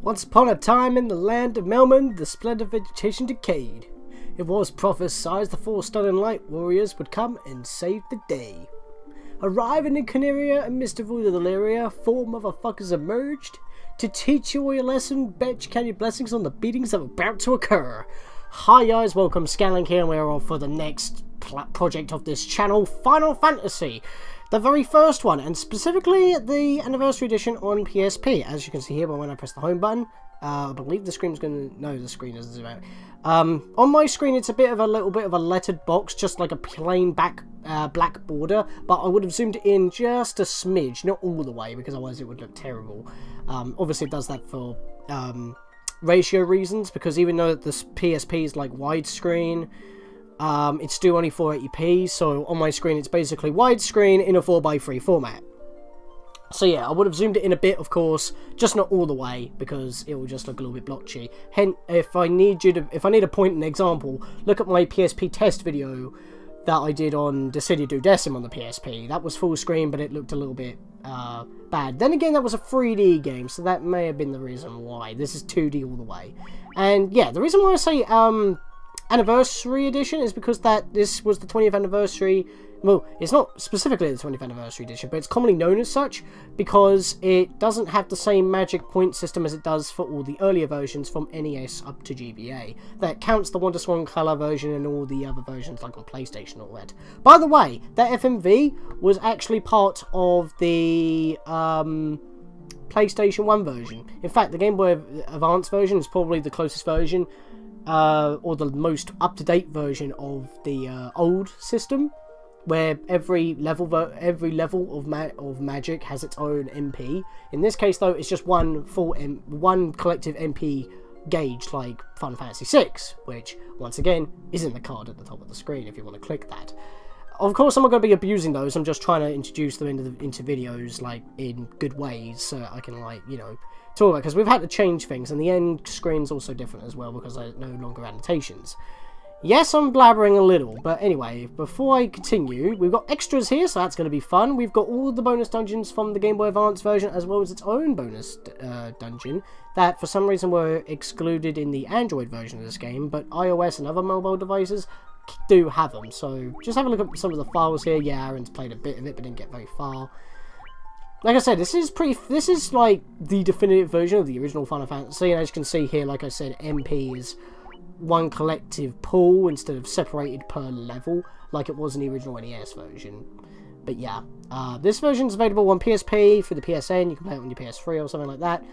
Once upon a time in the land of Melman, the splendid vegetation decayed. It was prophesied the 4 stunning light warriors would come and save the day. Arriving in Cornelia and Mr. Deliria, 4 motherfuckers emerged to teach you all your lesson, bet you count your blessings on the beatings that are about to occur. Hi guys, welcome, Scatlink here, and we're off for the next project of this channel, Final Fantasy. The very first one, and specifically the Anniversary Edition on PSP. As you can see here, when I press the home button, I believe the screen's going to... No, the screen isn't zoom out. On my screen, it's a little bit of a lettered box, just like a plain black border, but I would have zoomed it in just a smidge, not all the way, because otherwise it would look terrible. Obviously, it does that for ratio reasons, because even though this PSP is like widescreen, it's still only 480p, so on my screen it's basically widescreen in a 4:3 format. So yeah, I would have zoomed it in a bit, of course, just not all the way, because it will just look a little bit blotchy. Hence, if I need to point an example, look at my PSP test video that I did on Decidia Duodecim on the PSP. That was full screen, but it looked a little bit bad. Then again, that was a 3D game, so that may have been the reason why. This is 2D all the way. And yeah, the reason why I say Anniversary Edition is because this was the 20th anniversary. Well, it's not specifically the 20th anniversary edition, but it's commonly known as such because it doesn't have the same magic point system as it does for all the earlier versions from NES up to GBA. That counts the WonderSwan Color version and all the other versions like on PlayStation and all that. By the way, that FMV was actually part of the PlayStation 1 version. In fact, the Game Boy Advance version is probably the closest version, or the most up-to-date version of the old system, where every level of magic has its own MP. In this case, though, it's just one collective MP gauge, like Final Fantasy VI, which once again is in the card at the top of the screen if you want to click that. Of course, I'm not going to be abusing those. I'm just trying to introduce them into videos like in good ways, so I can, like, you know, talk about, because we've had to change things, and the end screen's also different as well because they're no longer annotations. Yes, I'm blabbering a little, but anyway, before I continue, we've got extras here, so that's going to be fun. We've got all the bonus dungeons from the Game Boy Advance version, as well as its own bonus dungeon, that for some reason were excluded in the Android version of this game, but iOS and other mobile devices do have them. So just have a look at some of the files here. Yeah, Aaron's played a bit of it, but didn't get very far. Like I said, this is like the definitive version of the original Final Fantasy, and as you can see here, like I said, MP is one collective pool instead of separated per level like it was in the original NES version. But yeah, this version is available on PSP for the PSN. You can play it on your PS3 or something like that.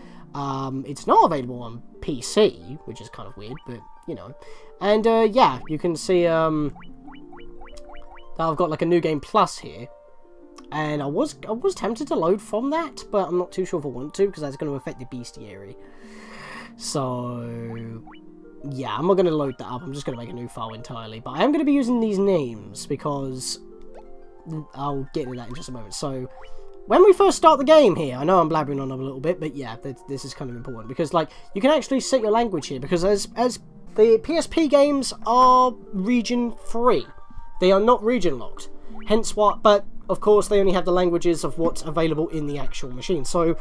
It's not available on PC, which is kind of weird, but you know. And yeah, you can see that I've got like a New Game Plus here, and I was tempted to load from that, but I'm not too sure if I want to, because that's going to affect the bestiary. So yeah, I'm not going to load that up. I'm just going to make a new file entirely. But I am going to be using these names because I'll get into that in just a moment. So when we first start the game here, I know I'm blabbering on a little bit, but yeah, this is kind of important because, like, you can actually set your language here, because as the PSP games are region free, they are not region locked. Hence what, but of course they only have the languages of what's available in the actual machine. So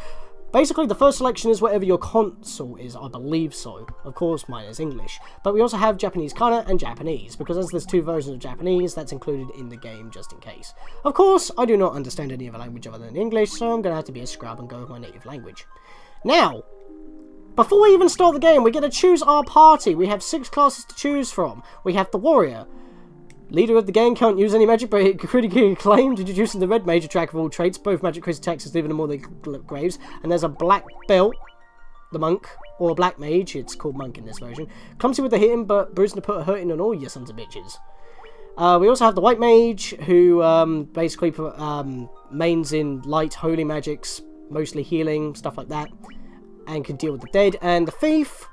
basically, the first selection is whatever your console is, I believe so. Of course, mine is English. But we also have Japanese Kana and Japanese, because as there's 2 versions of Japanese, that's included in the game just in case. Of course, I do not understand any other language other than English, so I'm going to have to be a scrub and go with my native language. Now, before we even start the game, we get to choose our party. We have 6 classes to choose from. We have the Warrior. Leader of the game, can't use any magic, but critically acclaimed, introducing the red major track of all traits, both magic critical attacks living in all the graves. And there's a black belt, the monk, or a black mage, it's called monk in this version. Clumsy with the hitting, but bruising to put a hurting on all you sons of bitches. We also have the white mage, who basically mains in light, holy magics, mostly healing, stuff like that, and can deal with the dead. And the thief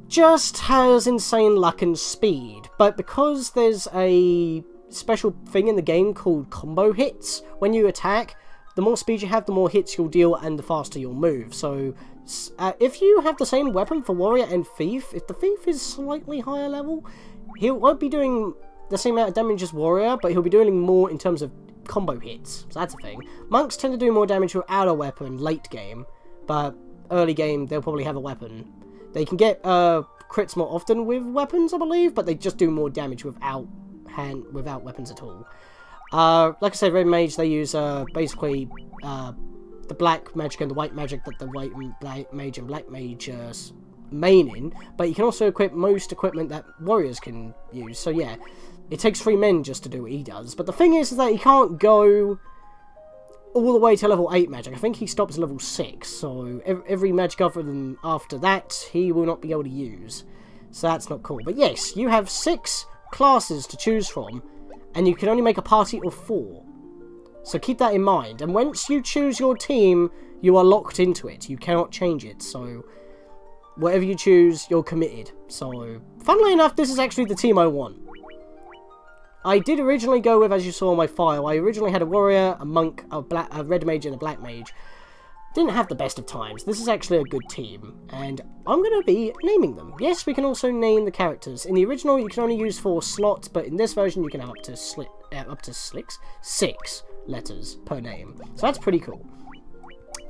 just has insane luck and speed, but because there's a special thing in the game called combo hits, when you attack, the more speed you have, the more hits you'll deal and the faster you'll move. So if you have the same weapon for Warrior and Thief, if the Thief is slightly higher level, he won't be doing the same amount of damage as Warrior, but he'll be doing more in terms of combo hits, so that's a thing. Monks tend to do more damage without a weapon late game, but early game they'll probably have a weapon. They can get crits more often with weapons, I believe, but they just do more damage without weapons at all. Like I said, Red Mage, they use basically the black magic and the white magic that the white mage and black mage main in, but you can also equip most equipment that warriors can use. So yeah, it takes 3 men just to do what he does. But the thing is that he can't go all the way to level 8 magic. I think he stops level 6, so every magic other than after that he will not be able to use. So that's not cool. But yes, you have 6 classes to choose from, and you can only make a party of 4. So keep that in mind. And once you choose your team, you are locked into it. You cannot change it. So whatever you choose, you're committed. So funnily enough, this is actually the team I want. I did originally go with, as you saw on my file, I originally had a warrior, a monk, a red mage, and a black mage. Didn't have the best of times. This is actually a good team, and I'm going to be naming them. Yes, we can also name the characters. In the original, you can only use 4 slots, but in this version, you can have up to 6 letters per name. So that's pretty cool.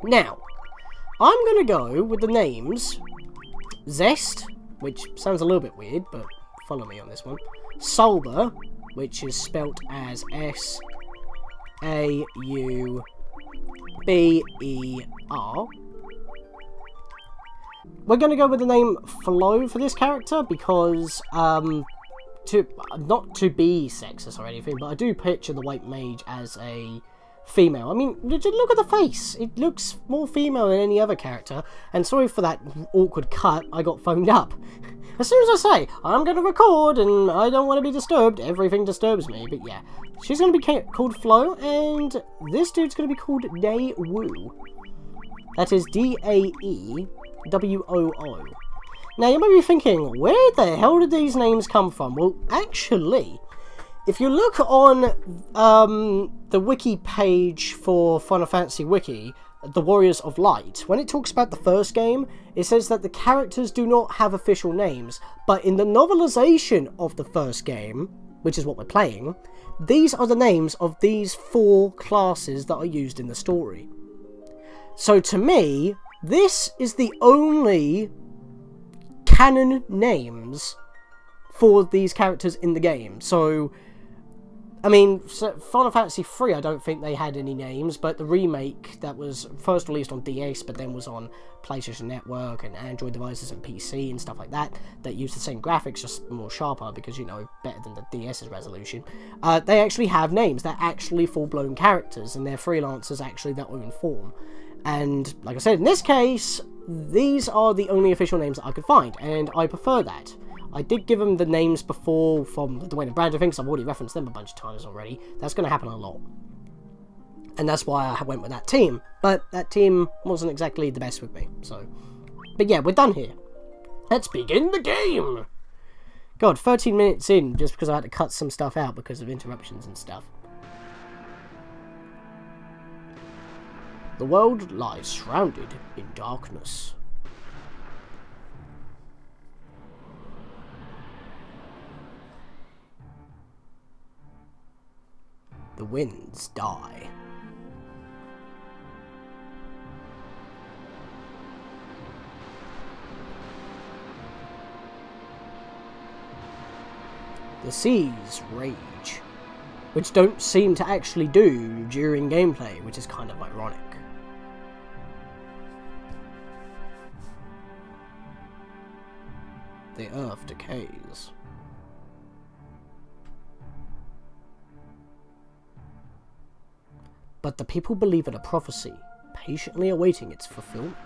Now, I'm going to go with the names Zest, which sounds a little bit weird, but follow me on this one. Sulber, which is spelt as S-A-U-B-E-R. We're going to go with the name Flo for this character because, not to be sexist or anything, but I do picture the white mage as a female. I mean, look at the face. It looks more female than any other character. And sorry for that awkward cut. I got phoned up. As soon as I say, I'm going to record and I don't want to be disturbed, everything disturbs me. But yeah, she's going to be called Flo, and this dude's going to be called Daewoo. That is D-A-E-W-O-O. Now, you might be thinking, where the hell did these names come from? Well, actually, if you look on the wiki page for Final Fantasy Wiki, The Warriors of Light, when it talks about the first game, it says that the characters do not have official names, but in the novelization of the first game, which is what we're playing, these are the names of these 4 classes that are used in the story. So to me, this is the only canon names for these characters in the game. So I mean, Final Fantasy 3, I don't think they had any names, but the remake that was first released on DS, but then was on PlayStation Network and Android devices and PC and stuff like that, that used the same graphics, just more sharper, because, you know, better than the DS's resolution. They actually have names. They're actually full-blown characters, and they're freelancers actually their own form. And, like I said, in this case, these are the only official names that I could find, and I prefer that. I did give them the names before from the Dwayne and Brandon things. I've already referenced them a bunch of times already. That's going to happen a lot. And that's why I went with that team. But that team wasn't exactly the best with me. So, but yeah, we're done here. Let's begin the game! God, 13 minutes in just because I had to cut some stuff out because of interruptions and stuff. The world lies shrouded in darkness. The winds die. The seas rage, which don't seem to actually do during gameplay, which is kind of ironic. The earth decays. But the people believe in a prophecy, patiently awaiting its fulfillment.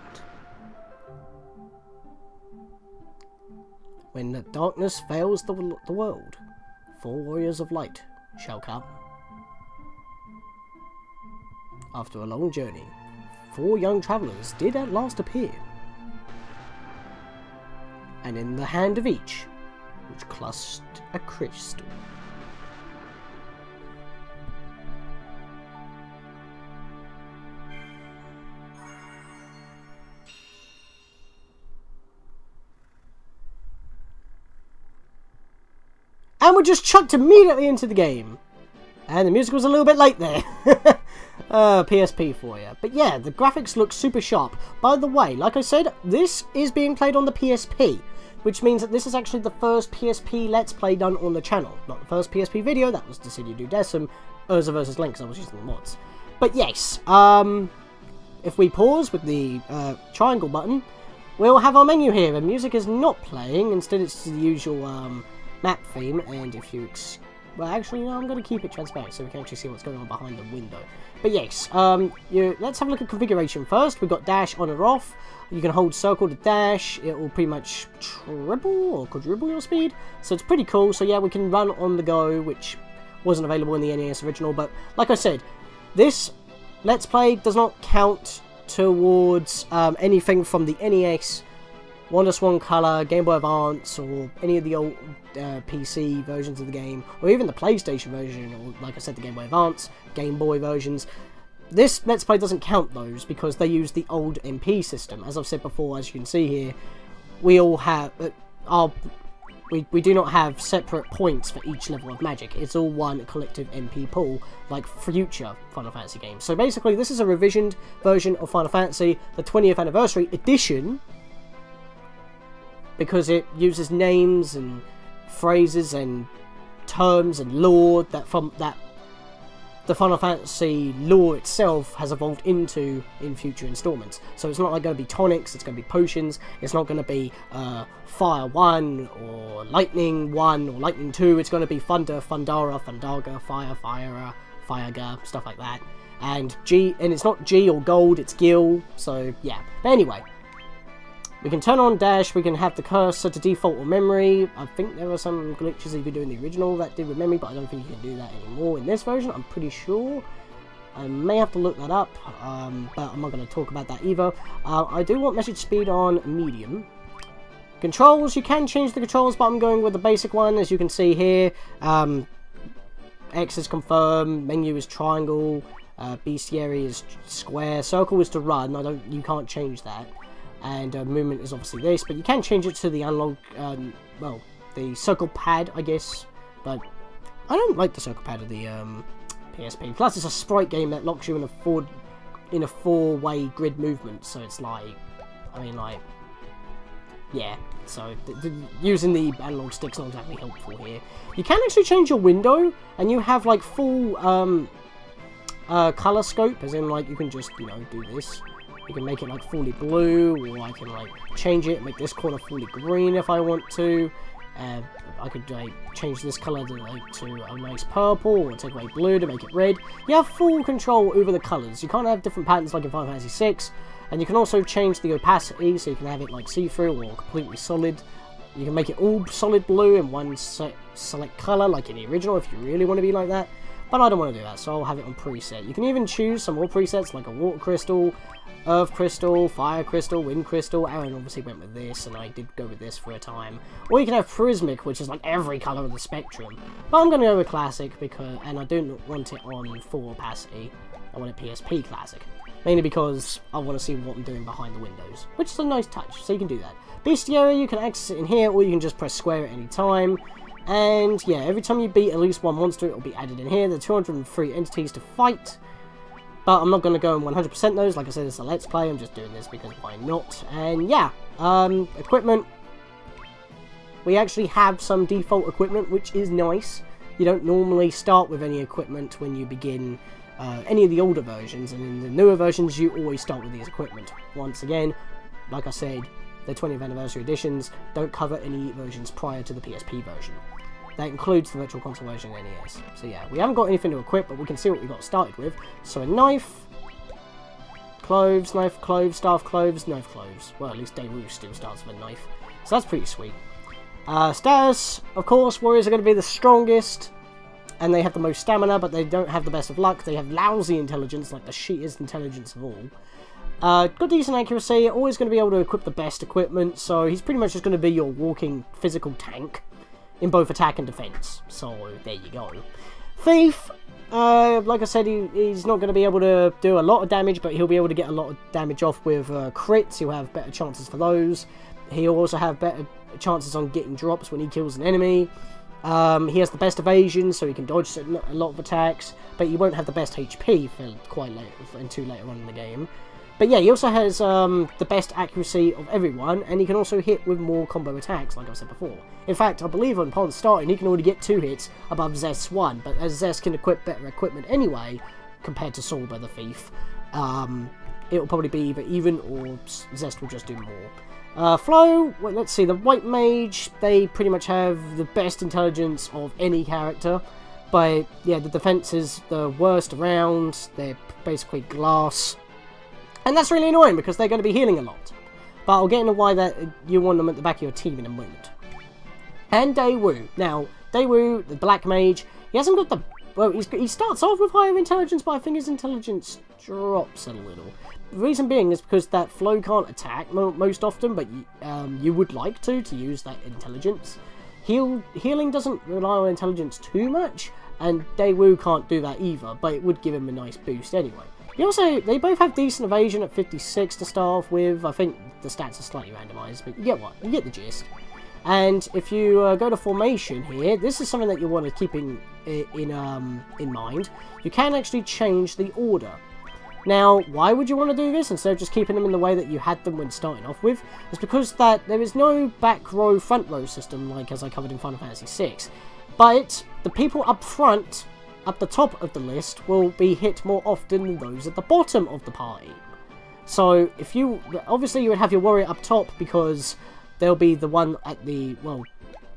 When the darkness veils the world, 4 warriors of light shall come. After a long journey, 4 young travellers did at last appear. And in the hand of each, which clutched a crystal. And we're just chucked immediately into the game. And the music was a little bit late there. PSP for you. But yeah, the graphics look super sharp. By the way, like I said, this is being played on the PSP, which means that this is actually the first PSP Let's Play done on the channel. Not the first PSP video, that was Decidio Dudecim, Urza vs. Lynx, I was using the mods. But yes, if we pause with the triangle button, we'll have our menu here, and music is not playing, instead it's the usual map theme, and if you... well, actually, no, I'm going to keep it transparent so we can actually see what's going on behind the window. But yes, let's have a look at configuration first. We've got dash on or off. You can hold circle to dash. It will pretty much triple or quadruple your speed. So it's pretty cool. So yeah, we can run on the go, which wasn't available in the NES original. But like I said, this Let's Play does not count towards anything from the NES, WonderSwan Color, Game Boy Advance, or any of the old PC versions of the game, or even the PlayStation version, or like I said, the Game Boy Advance, Game Boy versions. This Let's Play doesn't count those because they use the old MP system. As I've said before, as you can see here, we all have we do not have separate points for each level of magic. It's all one collective MP pool, like future Final Fantasy games. So basically, this is a revisioned version of Final Fantasy, the 20th anniversary edition, because it uses names and phrases and terms and lore that the Final Fantasy lore itself has evolved into in future installments. So it's not like going to be tonics, it's going to be potions, it's not going to be Fire 1 or Lightning 1 or Lightning 2, it's going to be Thunder, Thundara, Thundaga, Fire, Firea, Firegar, stuff like that. And it's not G or Gold, it's Gil, so yeah. But anyway, we can turn on dash, we can have the cursor to default or memory. I think there are some glitches that you could do in the original that did with memory, but I don't think you can do that anymore in this version, I'm pretty sure. I may have to look that up, but I'm not going to talk about that either. I do want message speed on medium. Controls, you can change the controls, but I'm going with the basic one, as you can see here. X is confirm, menu is triangle, bestiary is square, circle is to run, you can't change that. And movement is obviously this, but you can change it to the analog, well, the circle pad, I guess, but I don't like the circle pad of the PSP. Plus, it's a sprite game that locks you in a four-way grid movement, so it's like, I mean, like, yeah, so using the analog stick's not exactly helpful here. You can actually change your window, and you have, like, full color scope, as in, like, you can just, you know, do this. You can make it like fully blue, or I can like change it, make this corner fully green if I want to. I could like change this color to a nice purple, or take away blue to make it red. You have full control over the colors. You can't have different patterns like in Final Fantasy VI, and you can also change the opacity, so you can have it like see-through or completely solid. You can make it all solid blue in one select color, like in the original, if you really want to be like that. But I don't want to do that, so I'll have it on preset. You can even choose some more presets, like a water crystal, earth crystal, fire crystal, wind crystal. Aaron obviously went with this, and I did go with this for a time. Or you can have prismic, which is like every colour of the spectrum. But I'm going to go with classic, and I don't want it on full opacity. I want it PSP classic. Mainly because I want to see what I'm doing behind the windows, which is a nice touch, so you can do that. Bestiary, you can access it in here, or you can just press square at any time. And yeah, every time you beat at least one monster, it will be added in here. There are 203 entities to fight. But I'm not going to go and 100% those. Like I said, it's a Let's Play. I'm just doing this because why not? And yeah, equipment. We actually have some default equipment, which is nice. You don't normally start with any equipment when you begin any of the older versions. And in the newer versions, you always start with these equipment. Once again, like I said, the 20th anniversary editions don't cover any versions prior to the PSP version. That includes the Virtual Console version and NES. So yeah, we haven't got anything to equip, but we can see what we got started with. So a knife, cloves, knife, cloves, staff, cloves, knife, cloves. Well, at least Daewoo still starts with a knife. So that's pretty sweet. Status, of course, warriors are going to be the strongest, and they have the most stamina, but they don't have the best of luck. They have lousy intelligence, like the shittiest intelligence of all. Got decent accuracy, always going to be able to equip the best equipment, so he's pretty much just going to be your walking physical tank in both attack and defense. So there you go. Thief, like I said, he's not going to be able to do a lot of damage, but he'll be able to get a lot of damage off with crits. He'll have better chances for those. He'll also have better chances on getting drops when he kills an enemy. He has the best evasion, so he can dodge a lot of attacks, but he won't have the best HP for quite later on in the game. But yeah, he also has the best accuracy of everyone, and he can also hit with more combo attacks, like I said before. In fact, I believe upon starting, he can already get 2 hits above Zest's 1, but as Zest can equip better equipment anyway, compared to Solba the Thief, it'll probably be either even, or Zest will just do more. Flo, well, let's see, the White Mage, they pretty much have the best intelligence of any character, but yeah, the defense is the worst around, they're basically glass. And that's really annoying because they're going to be healing a lot. But I'll get into why that you want them at the back of your team in a moment. And Daewoo. Now, Daewoo, the Black Mage, he hasn't got the... Well, he starts off with higher intelligence, but I think his intelligence drops a little. The reason being is because that Flo can't attack most often, but you would like to use that intelligence. Healing doesn't rely on intelligence too much, and Daewoo can't do that either, but it would give him a nice boost anyway. They both have decent evasion at 56 to start off with. I think the stats are slightly randomised, but you get the gist. And if you go to formation here, this is something that you want to keep in mind. You can actually change the order. Now, why would you want to do this instead of just keeping them in the way that you had them when starting off with? It's because that there is no back row, front row system, like as I covered in Final Fantasy VI. But the people up front, at the top of the list, will be hit more often than those at the bottom of the party. So, obviously you would have your warrior up top because they'll be the one at the, well,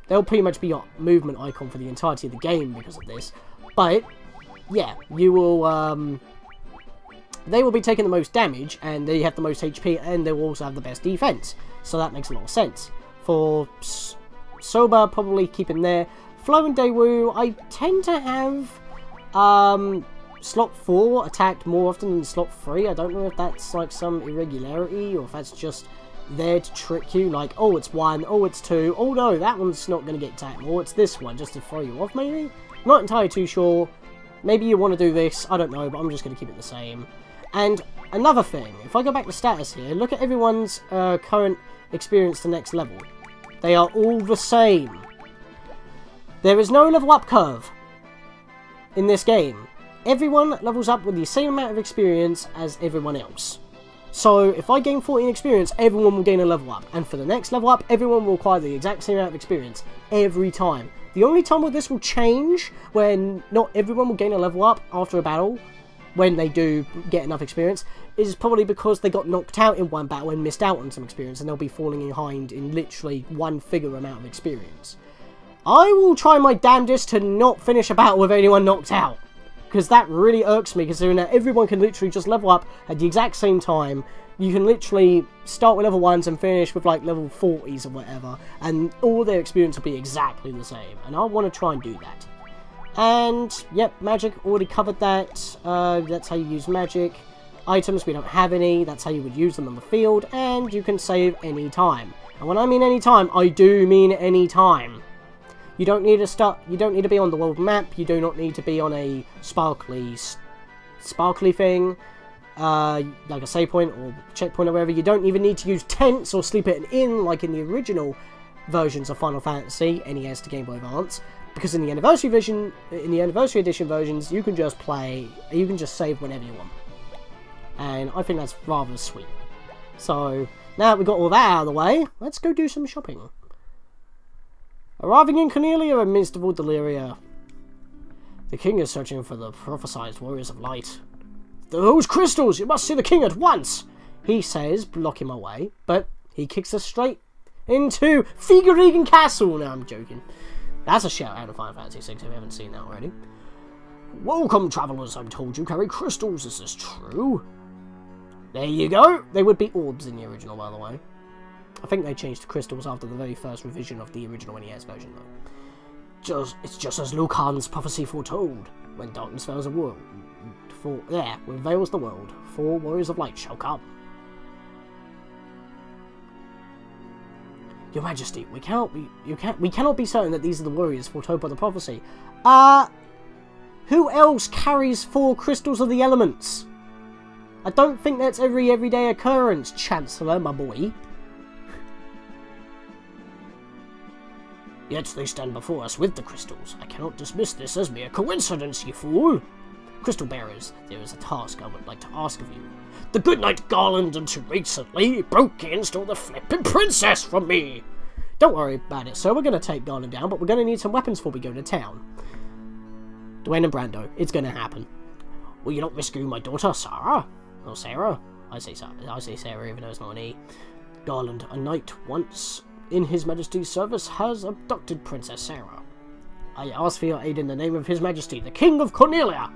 they'll pretty much be your movement icon for the entirety of the game because of this. But, yeah, you will, they will be taking the most damage, and they have the most HP, and they will also have the best defense. So that makes a lot of sense. For Soba, probably keep him there. Flo and Daewoo, I tend to have slot 4 attacked more often than slot 3. I don't know if that's like some irregularity or if that's just there to trick you, like, oh, it's 1, oh, it's 2, oh no, that one's not going to get attacked more, it's this one, just to throw you off maybe? Not entirely too sure. Maybe you want to do this, I don't know, but I'm just going to keep it the same. And another thing, if I go back to status here, look at everyone's current experience to next level. They are all the same. There is no level up curve in this game. Everyone levels up with the same amount of experience as everyone else. So if I gain 14 experience, everyone will gain a level up. And for the next level up, everyone will acquire the exact same amount of experience every time. The only time where this will change, when not everyone will gain a level up after a battle, when they do get enough experience, is probably because they got knocked out in one battle and missed out on some experience, and they'll be falling behind in literally one figure amount of experience. I will try my damnedest to not finish a battle with anyone knocked out, because that really irks me, considering that everyone can literally just level up at the exact same time. You can literally start with level 1s and finish with like level 40s or whatever, and all their experience will be exactly the same, and I want to try and do that. And, yep, magic, already covered that. That's how you use magic. Items, we don't have any. That's how you would use them on the field, and you can save any time. And when I mean any time, I do mean any time. You don't need to be on the world map. You do not need to be on a sparkly thing, like a save point or checkpoint or whatever. You don't even need to use tents or sleep at an inn like in the original versions of Final Fantasy, NES to Game Boy Advance. Because in the Anniversary Edition versions, you can just save whenever you want. And I think that's rather sweet. So, now that we've got all that out of the way, let's go do some shopping. Arriving in Cornelia amidst of all Deliria. The king is searching for the prophesied warriors of light. Those crystals! You must see the king at once! He says, blocking my way, but he kicks us straight into Figuregen Castle. No, I'm joking. That's a shout out of Final Fantasy VI if you haven't seen that already. Welcome, travellers. I'm told you carry crystals. Is this true? There you go. They would be orbs in the original, by the way. I think they changed to crystals after the very first revision of the original NES version, though. It's just as Lukahns Prophecy foretold. When darkness veils the world, when veils the world, 4 warriors of light shall come. Your Majesty, we cannot be certain that these are the warriors foretold by the prophecy. Who else carries 4 crystals of the elements? I don't think that's everyday occurrence, Chancellor, my boy. Yet they stand before us with the crystals. I cannot dismiss this as mere coincidence, you fool. Crystal bearers, there is a task I would like to ask of you. The good knight Garland until recently broke in and stole the flippin' princess from me. Don't worry about it, sir. We're going to take Garland down, but we're going to need some weapons before we go to town. Dwayne and Brando, it's going to happen. Will you not rescue my daughter, Sarah? Or Sarah? I say Sarah, even though it's not an E. Garland, a knight once in His Majesty's service, has abducted Princess Sarah. I ask for your aid in the name of His Majesty, the King of Cornelia.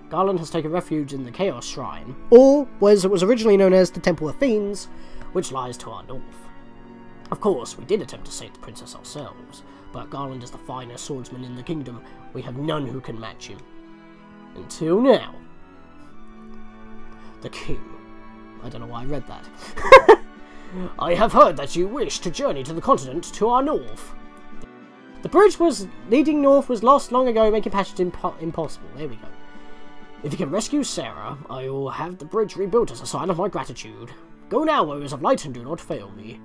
Garland has taken refuge in the Chaos Shrine, or as it was originally known as the Temple of Fiends, which lies to our north. Of course, we did attempt to save the princess ourselves, but Garland is the finest swordsman in the kingdom. We have none who can match him. Until now. The king. I don't know why I read that. I have heard that you wish to journey to the continent to our north. The bridge leading north was lost long ago, making passage impossible. There we go. If you can rescue Sarah, I will have the bridge rebuilt as a sign of my gratitude. Go now, warriors of light, and do not fail me.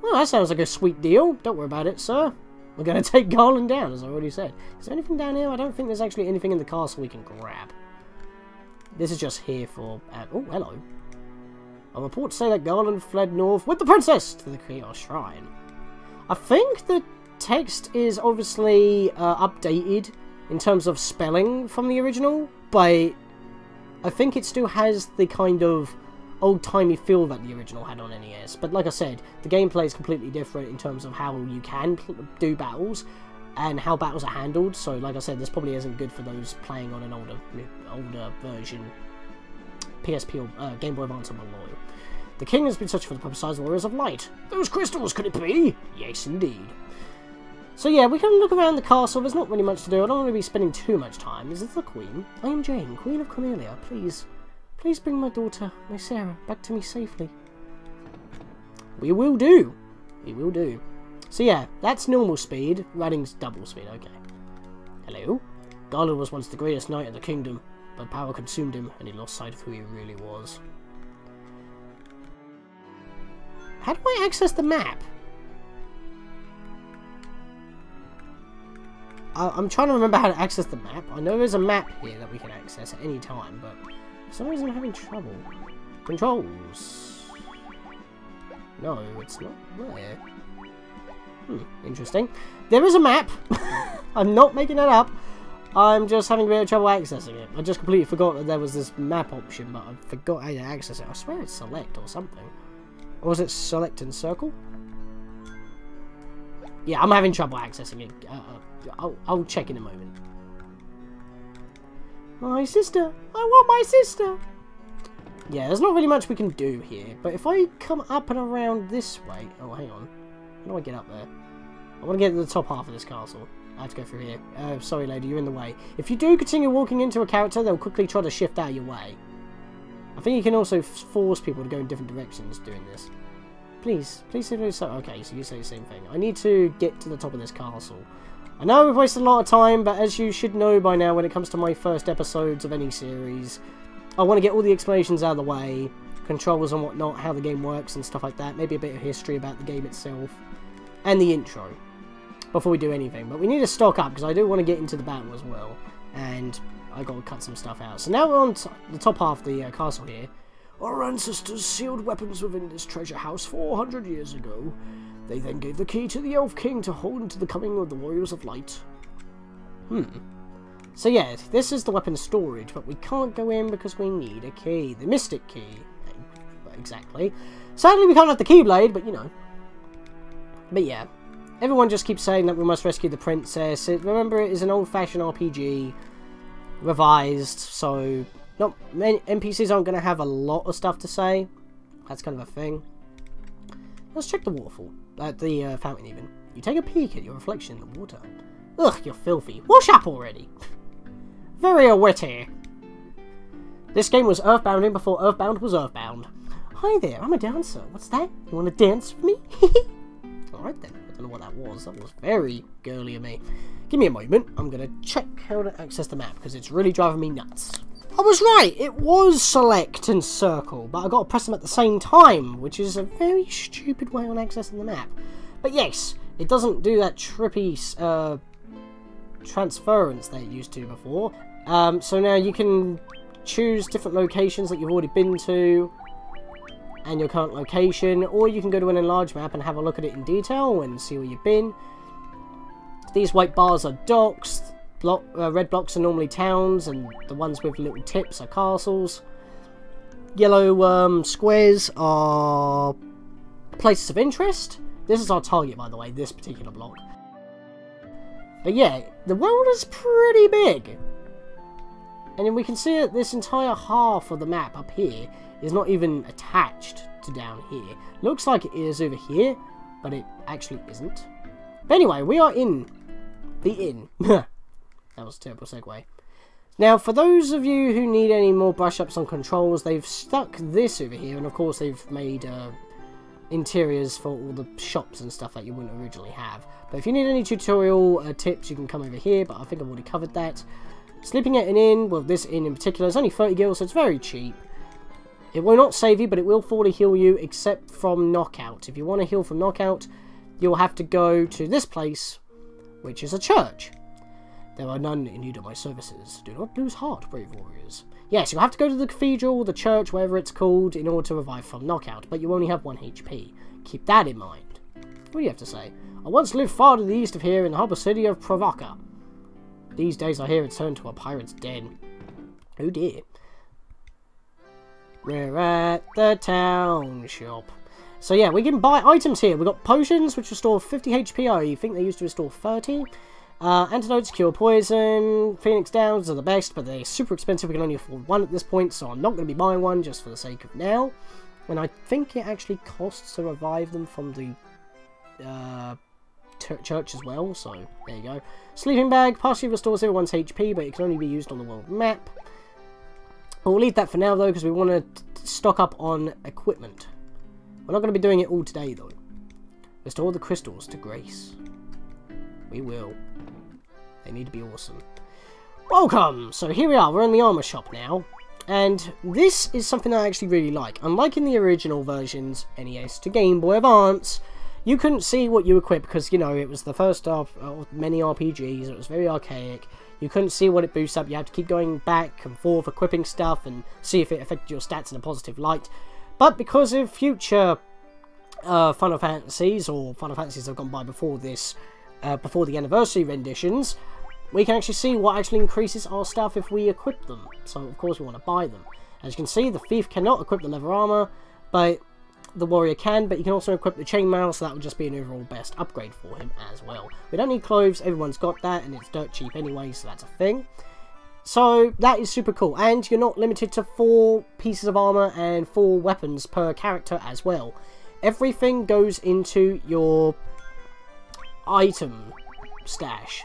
Well, that sounds like a sweet deal. Don't worry about it, sir. We're going to take Garland down, as I already said. Is there anything down here? I don't think there's actually anything in the castle we can grab. This is just here for... oh, hello. A report to say that Garland fled north with the princess to the Chaos Shrine. I think the text is obviously updated in terms of spelling from the original, but I think it still has the kind of old-timey feel that the original had on NES. But like I said, the gameplay is completely different in terms of how you can do battles and how battles are handled. So like I said, this probably isn't good for those playing on an older version, PSP or Game Boy Advance or Malloy. The king has been searching for the purple-sized warriors of light. Those crystals, could it be? Yes, indeed. So yeah, we can look around the castle. There's not really much to do. I don't want to be spending too much time. Is this the queen? I am Jane, Queen of Cornelia. Please bring my daughter, my Sarah, back to me safely. We will do. We will do. So yeah, that's normal speed. Running's double speed. Okay. Hello? Garland was once the greatest knight in the kingdom, but power consumed him, and he lost sight of who he really was. How do I access the map? I'm trying to remember how to access the map. I know there's a map here that we can access at any time, but for some reason I'm having trouble. Controls. No, it's not there. Interesting. There is a map. I'm not making that up. I'm just having a bit of trouble accessing it. I just completely forgot that there was this map option, but I forgot how to access it. I swear it's select or something. Or was it select and circle? Yeah, I'm having trouble accessing it. I'll check in a moment. My sister! I want my sister! Yeah, there's not really much we can do here. But if I come up and around this way... Oh, hang on. How do I get up there? I want to get to the top half of this castle. I have to go through here. Sorry, lady, you're in the way. If you do continue walking into a character, they'll quickly try to shift out of your way. I think you can also force people to go in different directions doing this. Please do so. Okay, so you say the same thing. I need to get to the top of this castle. I know we've wasted a lot of time, but as you should know by now, when it comes to my first episodes of any series, I want to get all the explanations out of the way, controls and whatnot, how the game works and stuff like that, maybe a bit of history about the game itself, and the intro, before we do anything. But we need to stock up, because I do want to get into the battle as well, and I got to cut some stuff out. So now we're on the top half of the castle here. Our ancestors sealed weapons within this treasure house 400 years ago. They then gave the key to the Elf King to hold until the coming of the Warriors of Light. So yeah, this is the weapon storage, but we can't go in because we need a key. The Mystic Key. Exactly. Sadly, we can't have the Keyblade, but you know. But yeah, everyone just keeps saying that we must rescue the princess. Remember, it is an old-fashioned RPG, revised, so not many NPCs aren't going to have a lot of stuff to say. That's kind of a thing. Let's check the waterfall. The fountain even. You take a peek at your reflection in the water. Ugh, you're filthy. Wash up already! Very witty. This game was Earthbounding before Earthbound was Earthbound. Hi there, I'm a dancer. What's that? You want to dance with me? Alright then. I don't know what that was. That was very girly of me. Give me a moment. I'm going to check how to access the map because it's really driving me nuts. I was right, it was select and circle, but I got to press them at the same time, which is a very stupid way on accessing the map. But yes, it doesn't do that trippy transference that it used to before. So now you can choose different locations that you've already been to and your current location, or you can go to an enlarged map and have a look at it in detail and see where you've been. These white bars are docks, red blocks are normally towns, and the ones with little tips are castles. Yellow squares are places of interest. This is our target, by the way, this particular block. But yeah, the world is pretty big. And then we can see that this entire half of the map up here is not even attached to down here. Looks like it is over here, but it actually isn't. But anyway, we are in the inn. That was a terrible segue. Now, for those of you who need any more brush-ups on controls, they've stuck this over here, and of course they've made interiors for all the shops and stuff that you wouldn't originally have. But if you need any tutorial tips, you can come over here, but I think I've already covered that. Sleeping at an inn, well, this inn in particular, is only 30 gil, so it's very cheap. It will not save you, but it will fully heal you, except from knockout. If you want to heal from knockout, you'll have to go to this place, which is a church. There are none in need of my services. Do not lose heart, brave warriors. Yes, you'll have to go to the cathedral, the church, whatever it's called, in order to revive from knockout, but you only have 1 HP. Keep that in mind. What do you have to say? I once lived far to the east of here in the harbour city of Provoca. These days I hear it's turned to a pirate's den. Oh dear. We're at the town shop. So yeah, we can buy items here. We've got potions, which restore 50 HP. I think they used to restore 30. Antidotes, cure poison. Phoenix Downs are the best, but they're super expensive. We can only afford 1 at this point, so I'm not going to be buying one just for the sake of now. And I think it actually costs to revive them from the church as well, so there you go. Sleeping bag partially restores everyone's HP, but it can only be used on the world map. We'll leave that for now though, because we want to stock up on equipment. We're not going to be doing it all today though. Restore the crystals to grace. We will. They need to be awesome. Welcome! So here we are, we're in the armor shop now. And this is something I actually really like. Unlike in the original versions, NES to Game Boy Advance, you couldn't see what you equip because, you know, it was the first of many RPGs. It was very archaic. You couldn't see what it boosts up. You had to keep going back and forth, equipping stuff, and see if it affected your stats in a positive light. But because of future Final Fantasies, or Final Fantasies that have gone by before this, before the anniversary renditions, we can actually see what actually increases our stuff if we equip them. So, of course, we want to buy them. As you can see, the thief cannot equip the leather armor, but the warrior can, but you can also equip the chainmail, so that would just be an overall best upgrade for him as well. We don't need clothes, everyone's got that, and it's dirt cheap anyway, so that's a thing. So, that is super cool, and you're not limited to 4 pieces of armor and 4 weapons per character as well. Everything goes into your item stash,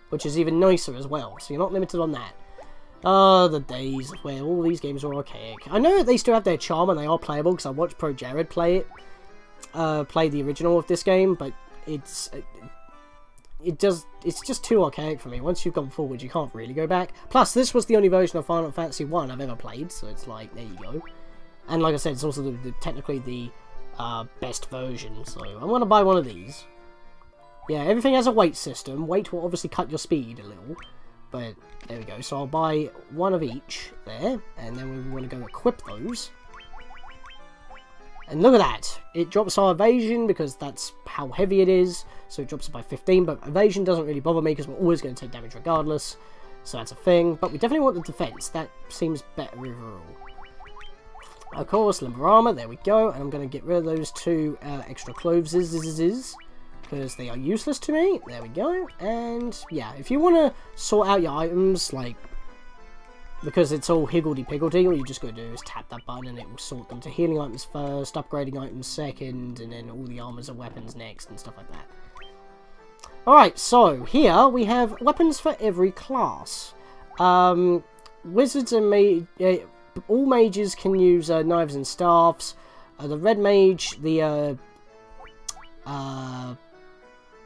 which is even nicer as well, so you're not limited on that. The days where all these games are archaic. I know that they still have their charm and they are playable because I watched Pro Jared play the original of this game, but it's just too archaic for me. Once you've gone forward, you can't really go back. Plus, this was the only version of Final Fantasy 1 I've ever played, so it's like, there you go. And like I said, it's also technically the best version, so I'm going to buy one of these. Yeah, everything has a weight system. Weight will obviously cut your speed a little. But there we go. So I'll buy 1 of each there. And then we want to go equip those. And look at that. It drops our evasion because that's how heavy it is. So it drops it by 15. But evasion doesn't really bother me because we're always going to take damage regardless. So that's a thing. But we definitely want the defense. That seems better overall. Of course, limber armor. There we go. And I'm going to get rid of those 2 extra clothes. Because they are useless to me. There we go. And yeah, if you want to sort out your items, like, because it's all higgledy-piggledy, all you just got to do is tap that button and it will sort them to healing items first, upgrading items second, and then all the armors and weapons next, and stuff like that. Alright, so here we have weapons for every class. Wizards and all mages can use knives and staffs. The red mage, the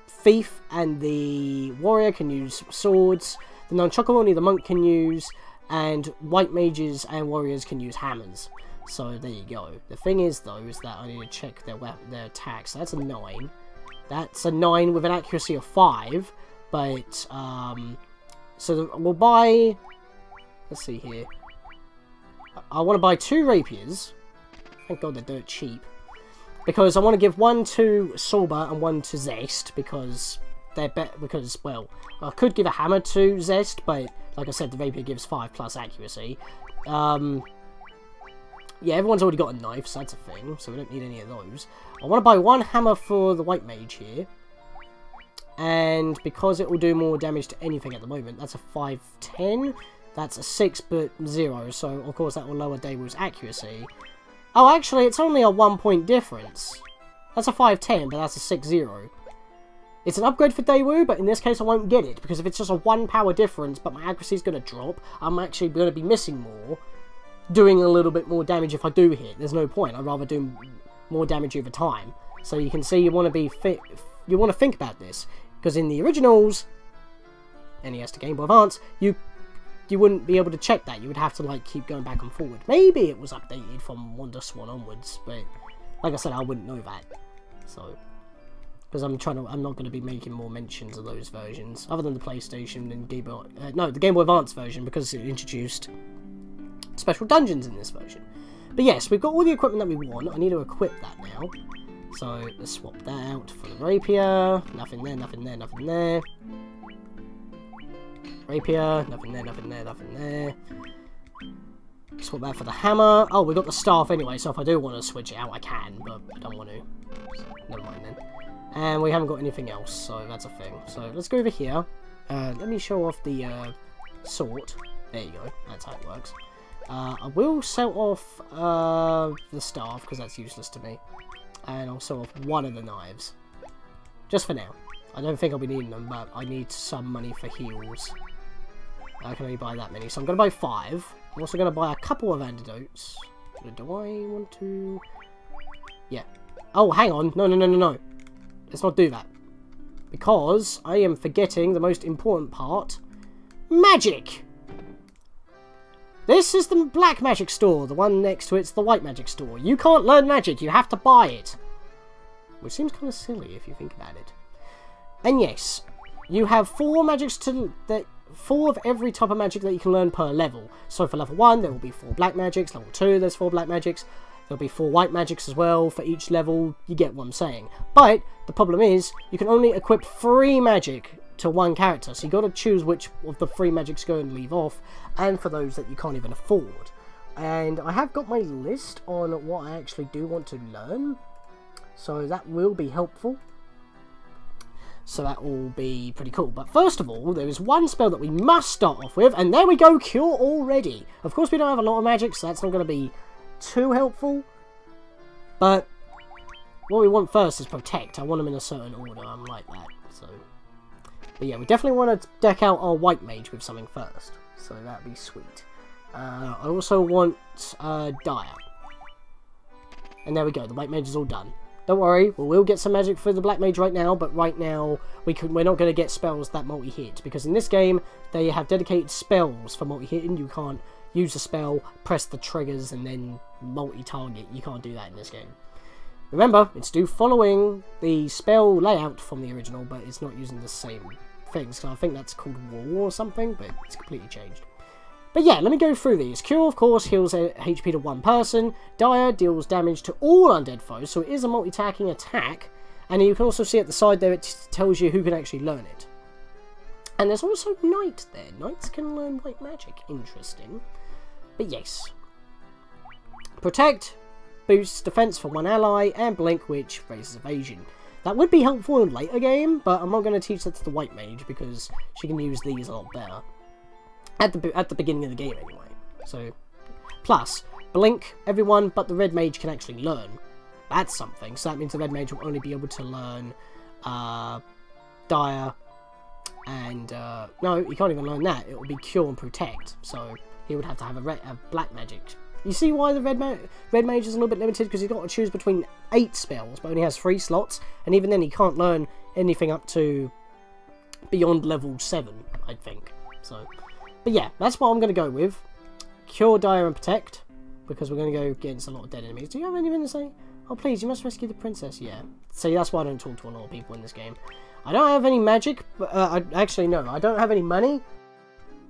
thief and the warrior can use swords. The nunchaku only the monk can use, and white mages and warriors can use hammers. So there you go. The thing is though, is that I need to check their attacks. So that's a 9. That's a 9 with an accuracy of 5. But, so we'll buy... Let's see here. I want to buy 2 rapiers. Thank God they're dirt cheap. Because I want to give 1 to Sorba and 1 to Zest. Because they're better. Because, well, I could give a hammer to Zest. But, like I said, the rapier gives 5 plus accuracy. Yeah, everyone's already got a knife, so that's a thing. So we don't need any of those. I want to buy 1 hammer for the white mage here. And because it will do more damage to anything at the moment, that's a 5-10. That's a 6 but 0. So, of course, that will lower Daewoo's accuracy. Oh, actually, it's only a 1 point difference. That's a 5-10, but that's a 6-0. It's an upgrade for Daewoo, but in this case I won't get it. Because if it's just a 1 power difference, but my accuracy is going to drop, I'm actually going to be missing more. Doing a little bit more damage if I do hit. There's no point. I'd rather do more damage over time. So you can see you want to be fit. You want to think about this. Because in the originals, NES to Game Boy Advance, you wouldn't be able to check that. You would have to like keep going back and forward. Maybe it was updated from Wonder Swan onwards, but like I said, I wouldn't know that. So because I'm not going to be making more mentions of those versions other than the PlayStation and Game Boy. No, the Game Boy Advance version, because it introduced special dungeons in this version. But yes, we've got all the equipment that we want. I need to equip that now. So let's swap that out for the rapier. Nothing there, nothing there, nothing there. Rapier, nothing there, nothing there, nothing there. Swap that for the hammer. Oh, we got the staff anyway, so if I do want to switch it out, I can, but I don't want to. So, never mind then. And we haven't got anything else, so that's a thing. So let's go over here. Let me show off the sword. There you go. That's how it works. I will sell off the staff, because that's useless to me. And I'll sell off 1 of the knives. Just for now. I don't think I'll be needing them, but I need some money for heals. I can only buy that many, so I'm going to buy 5. I'm also going to buy a couple of antidotes. Do I want to... Yeah. Oh, hang on. No, no, no, no, no. Let's not do that. Because I am forgetting the most important part. Magic! This is the black magic store. The one next to it's the white magic store. You can't learn magic. You have to buy it. Which seems kind of silly if you think about it. And yes, you have 4 magics that 4 of every type of magic that you can learn per level. So for level 1, there will be 4 black magics. Level 2, there's 4 black magics. There'll be 4 white magics as well for each level. You get what I'm saying. But the problem is, you can only equip 3 magic to 1 character. So you got to choose which of the 3 magics go and leave off. And for those that you can't even afford. And I have got my list on what I actually do want to learn. So that will be helpful. So that will be pretty cool. But first of all, there is one spell that we must start off with. And there we go, Cure already. Of course, we don't have a lot of magic, so that's not going to be too helpful. But what we want first is Protect. I want them in a certain order. I'm like that. So, but yeah, we definitely want to deck out our White Mage with something first. So that'd be sweet. I also want Dire. And there we go. The White Mage is all done. Don't worry, we will get some magic for the Black Mage right now, but right now we're not going to get spells that multi-hit, because in this game they have dedicated spells for multi-hitting. You can't use a spell, press the triggers, and then multi-target. You can't do that in this game. Remember, it's still following the spell layout from the original, but it's not using the same things. So I think that's called Wall or something, but it's completely changed. But yeah, let me go through these. Cure, of course, heals HP to 1 person. Dire deals damage to all undead foes, so it is a multi-attacking attack. And you can also see at the side there, it tells you who can actually learn it. And there's also Knight there. Knights can learn white magic. Interesting. But yes. Protect boosts defense for 1 ally, and Blink, which raises evasion. That would be helpful in later game, but I'm not going to teach that to the White Mage, because she can use these a lot better. At the beginning of the game, anyway. So, plus, Blink, everyone but the Red Mage can actually learn. That's something. So that means the Red Mage will only be able to learn Dire, and no, he can't even learn that. It will be Cure and Protect. So he would have to have a Black Magic. You see why the Red Mage is a little bit limited, because he's got to choose between 8 spells, but only has 3 slots, and even then he can't learn anything up to beyond level 7, I think. So. But yeah, that's what I'm going to go with. Cure, Dire, and Protect. Because we're going to go against a lot of dead enemies. Do you have anything to say? Oh, please, you must rescue the princess. Yeah. See, that's why I don't talk to a lot of people in this game. I don't have any magic, but actually, no, I don't have any money.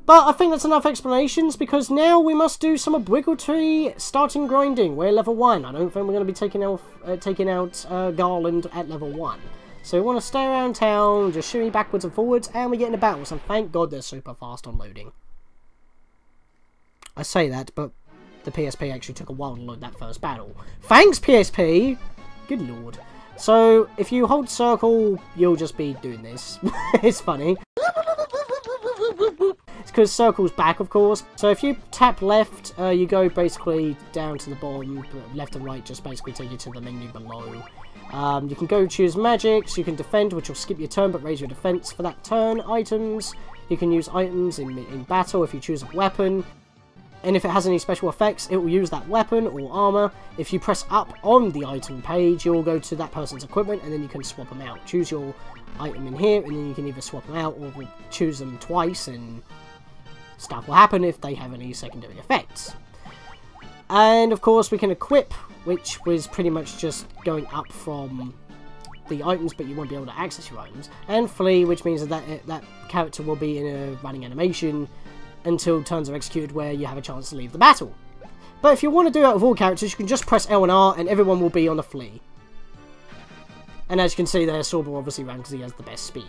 But I think that's enough explanations, because now we must do some obligatory starting grinding. We're level 1. I don't think we're going to be taking out Garland at level 1. So we want to stay around town, just shimmy backwards and forwards, and we get into battles. And thank God they're super fast on loading. I say that, but the PSP actually took a while to load that first battle. Thanks, PSP! Good lord. So, if you hold circle, you'll just be doing this. It's funny. It's because circle's back, of course. So if you tap left, you go basically down to the bottom. Left and right just basically take you to the menu below. You can go choose magics. You can defend, which will skip your turn but raise your defense for that turn. Items. You can use items in battle if you choose a weapon. And if it has any special effects, it will use that weapon or armor. If you press up on the item page, you'll go to that person's equipment and then you can swap them out. Choose your item in here and then you can either swap them out or choose them twice and stuff will happen if they have any secondary effects. And of course we can equip, which was pretty much just going up from the items, but you won't be able to access your items. And flee, which means that character will be in a running animation until turns are executed where you have a chance to leave the battle. But if you want to do that with all characters, you can just press L and R and everyone will be on a flee. And as you can see there, Sorba obviously ran because he has the best speed.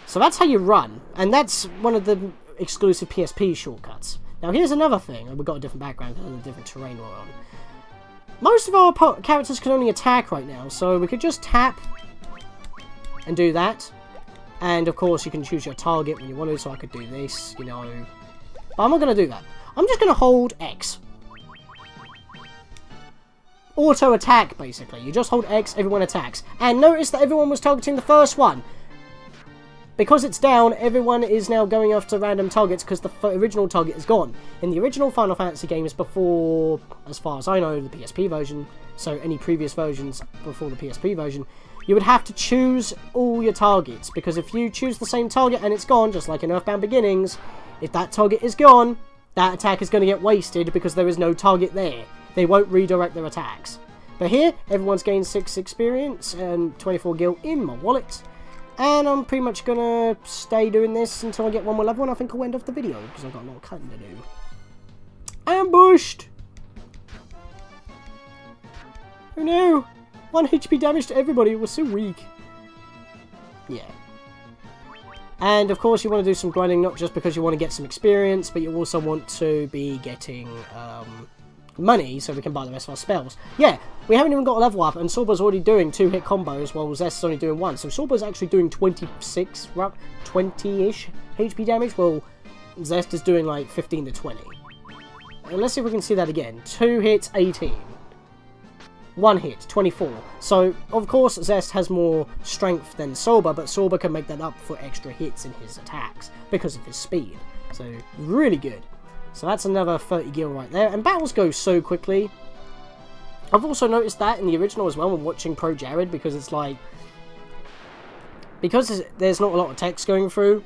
So that's how you run, and that's one of the exclusive PSP shortcuts. Now here's another thing, and we've got a different background because of the different terrain we're on. Most of our characters can only attack right now, so we could just tap and do that. And of course you can choose your target when you want to, so I could do this, you know. But I'm not going to do that. I'm just going to hold X. Auto attack, basically. You just hold X, everyone attacks. And notice that everyone was targeting the first one. Because it's down, everyone is now going after random targets because the original target is gone. In the original Final Fantasy games before, as far as I know, the PSP version, so any previous versions before the PSP version, you would have to choose all your targets, because if you choose the same target and it's gone, just like in Earthbound Beginnings, if that target is gone, that attack is going to get wasted because there is no target there. They won't redirect their attacks. But here, everyone's gained 6 experience and 24 gil in my wallet. And I'm pretty much going to stay doing this until I get one more level, and I think I'll end off the video, because I've got a lot of cutting to do. Ambushed! Oh no! 1 HP damage to everybody, it was so weak. Yeah. And of course you want to do some grinding, not just because you want to get some experience, but you also want to be getting money so we can buy the rest of our spells. Yeah, we haven't even got a level up, and Sorba's already doing 2-hit combos while Zest is only doing 1. So Sorba's actually doing 26, 20-ish HP damage, while Zest is doing like 15 to 20. And let's see if we can see that again. 2 hits, 18. 1 hit, 24. So, of course, Zest has more strength than Sorba, but Sorba can make that up for extra hits in his attacks because of his speed. So, really good. So that's another 30 gil right there. And battles go so quickly. I've also noticed that in the original as well when watching Pro Jared, because it's like... Because there's not a lot of text going through,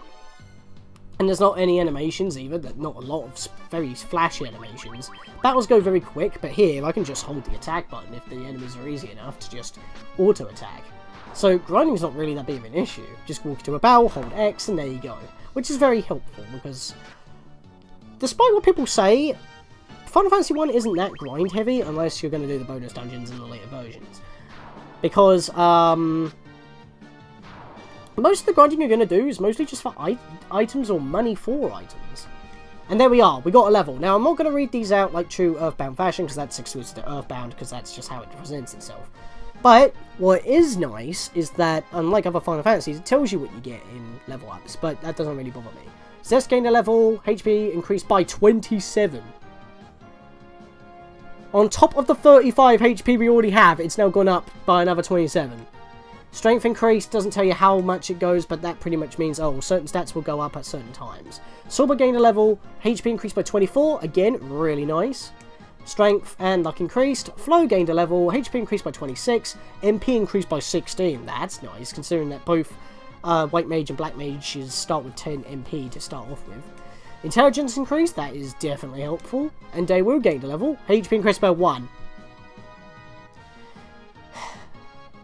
and there's not any animations either, not a lot of very flashy animations. Battles go very quick, but here I can just hold the attack button if the enemies are easy enough to just auto-attack. So grinding's not really that big of an issue. Just walk to a battle, hold X, and there you go. Which is very helpful, because despite what people say, Final Fantasy 1 isn't that grind heavy unless you're going to do the bonus dungeons in the later versions. Because, most of the grinding you're going to do is mostly just for items or money for items. And there we are, we got a level. Now, I'm not going to read these out like true Earthbound fashion, because that's exclusive to Earthbound, because that's just how it presents itself. But, what is nice is that, unlike other Final Fantasies, it tells you what you get in level ups, but that doesn't really bother me. Zest gained a level, HP increased by 27. On top of the 35 HP we already have, it's now gone up by another 27. Strength increase doesn't tell you how much it goes, but that pretty much means, oh, certain stats will go up at certain times. Sorba gained a level, HP increased by 24, again, really nice. Strength and luck increased. Flow gained a level, HP increased by 26, MP increased by 16. That's nice, considering that both White Mage and Black Mages start with 10 MP to start off with. Intelligence increased, that is definitely helpful. And Daewoo gained a level, HP increased by 1.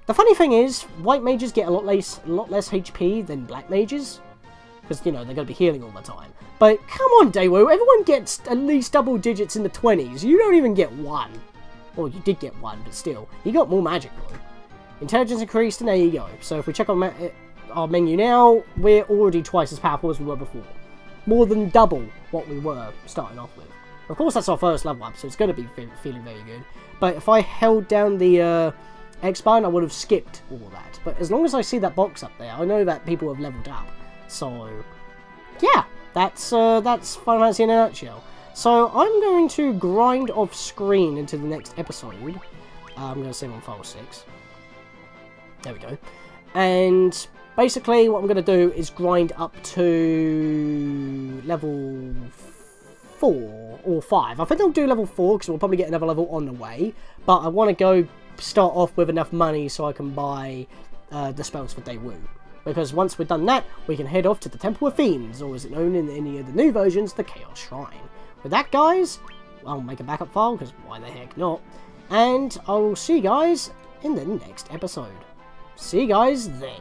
The funny thing is, white mages get a lot less HP than black mages. Because, you know, they're going to be healing all the time. But, come on, Daewoo, everyone gets at least double digits in the 20s. You don't even get 1. Well, you did get 1, but still. You got more magic, though. Intelligence increased, and there you go. So if we check on our menu now, we're already twice as powerful as we were before. More than double what we were starting off with. Of course, that's our first level up, so it's going to be feeling very good. But if I held down the X button, I would have skipped all that. But as long as I see that box up there, I know that people have leveled up. So, yeah, that's Final Fantasy in a nutshell. So, I'm going to grind off screen into the next episode. I'm going to save on file 6. There we go. And basically, what I'm going to do is grind up to level 4 or 5. I think I'll do level 4 because we'll probably get another level on the way. But I want to go start off with enough money so I can buy the spells for Daewoo. Because once we've done that, we can head off to the Temple of Fiends, or is it known in any of the new versions, the Chaos Shrine. With that, guys, I'll make a backup file, because why the heck not? And I will see you guys in the next episode. See you guys then.